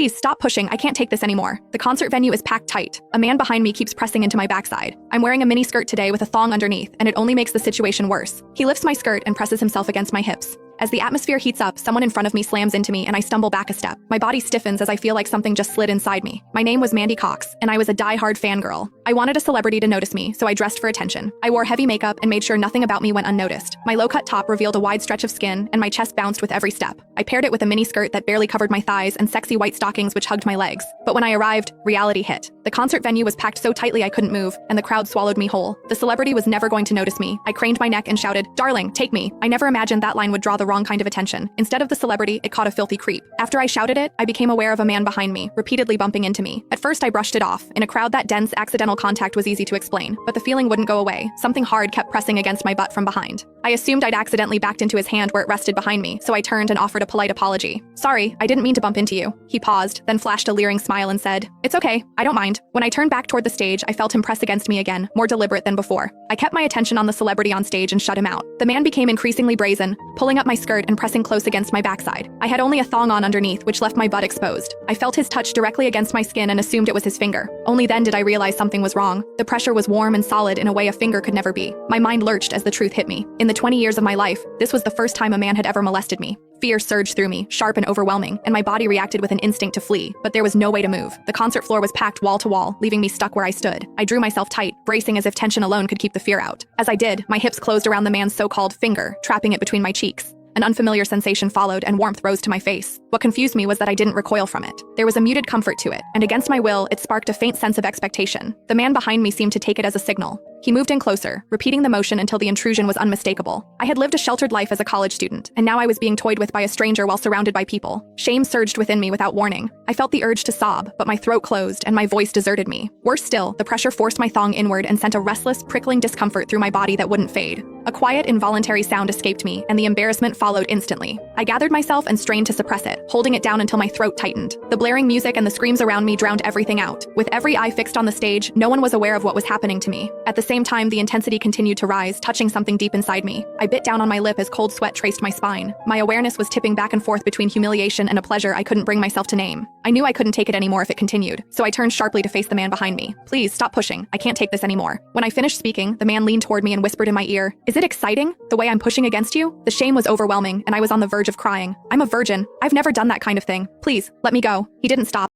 Please stop pushing, I can't take this anymore. The concert venue is packed tight. A man behind me keeps pressing into my backside. I'm wearing a mini skirt today with a thong underneath, and it only makes the situation worse. He lifts my skirt and presses himself against my hips. As the atmosphere heats up, someone in front of me slams into me and I stumble back a step. My body stiffens as I feel like something just slid inside me. My name was Mandy Cox, and I was a die-hard fangirl. I wanted a celebrity to notice me, so I dressed for attention. I wore heavy makeup and made sure nothing about me went unnoticed. My low-cut top revealed a wide stretch of skin, and my chest bounced with every step. I paired it with a mini skirt that barely covered my thighs and sexy white stockings which hugged my legs. But when I arrived, reality hit. The concert venue was packed so tightly I couldn't move, and the crowd swallowed me whole. The celebrity was never going to notice me. I craned my neck and shouted, "Darling, take me." I never imagined that line would draw the wrong kind of attention. Instead of the celebrity, it caught a filthy creep. After I shouted it, I became aware of a man behind me, repeatedly bumping into me. At first, I brushed it off. In a crowd that dense, accidental contact was easy to explain, but the feeling wouldn't go away. Something hard kept pressing against my butt from behind. I assumed I'd accidentally backed into his hand where it rested behind me, so I turned and offered a polite apology. "Sorry, I didn't mean to bump into you." He paused, then flashed a leering smile and said, "It's okay, I don't mind." When I turned back toward the stage, I felt him press against me again, more deliberate than before. I kept my attention on the celebrity on stage and shut him out. The man became increasingly brazen, pulling up my skirt and pressing close against my backside. I had only a thong on underneath, which left my butt exposed. I felt his touch directly against my skin and assumed it was his finger. Only then did I realize something was wrong. The pressure was warm and solid in a way a finger could never be. My mind lurched as the truth hit me. In the 20 years of my life, this was the first time a man had ever molested me. Fear surged through me, sharp and overwhelming, and my body reacted with an instinct to flee, but there was no way to move. The concert floor was packed wall to wall, leaving me stuck where I stood. I drew myself tight, bracing as if tension alone could keep the fear out. As I did, my hips closed around the man's so-called finger, trapping it between my cheeks. An unfamiliar sensation followed, and warmth rose to my face. What confused me was that I didn't recoil from it. There was a muted comfort to it, and against my will, it sparked a faint sense of expectation. The man behind me seemed to take it as a signal. He moved in closer, repeating the motion until the intrusion was unmistakable. I had lived a sheltered life as a college student, and now I was being toyed with by a stranger while surrounded by people. Shame surged within me without warning. I felt the urge to sob, but my throat closed and my voice deserted me. Worse still, the pressure forced my thong inward and sent a restless, prickling discomfort through my body that wouldn't fade. A quiet, involuntary sound escaped me, and the embarrassment followed instantly. I gathered myself and strained to suppress it, holding it down until my throat tightened. The blaring music and the screams around me drowned everything out. With every eye fixed on the stage, no one was aware of what was happening to me. At the same time, the intensity continued to rise, touching something deep inside me. I bit down on my lip as cold sweat traced my spine. My awareness was tipping back and forth between humiliation and a pleasure I couldn't bring myself to name. I knew I couldn't take it anymore if it continued, so I turned sharply to face the man behind me. "Please, stop pushing. I can't take this anymore." When I finished speaking, the man leaned toward me and whispered in my ear, "Is it exciting? The way I'm pushing against you?" The shame was overwhelming, and I was on the verge of crying. "I'm a virgin. I've never done that kind of thing. Please, let me go." He didn't stop.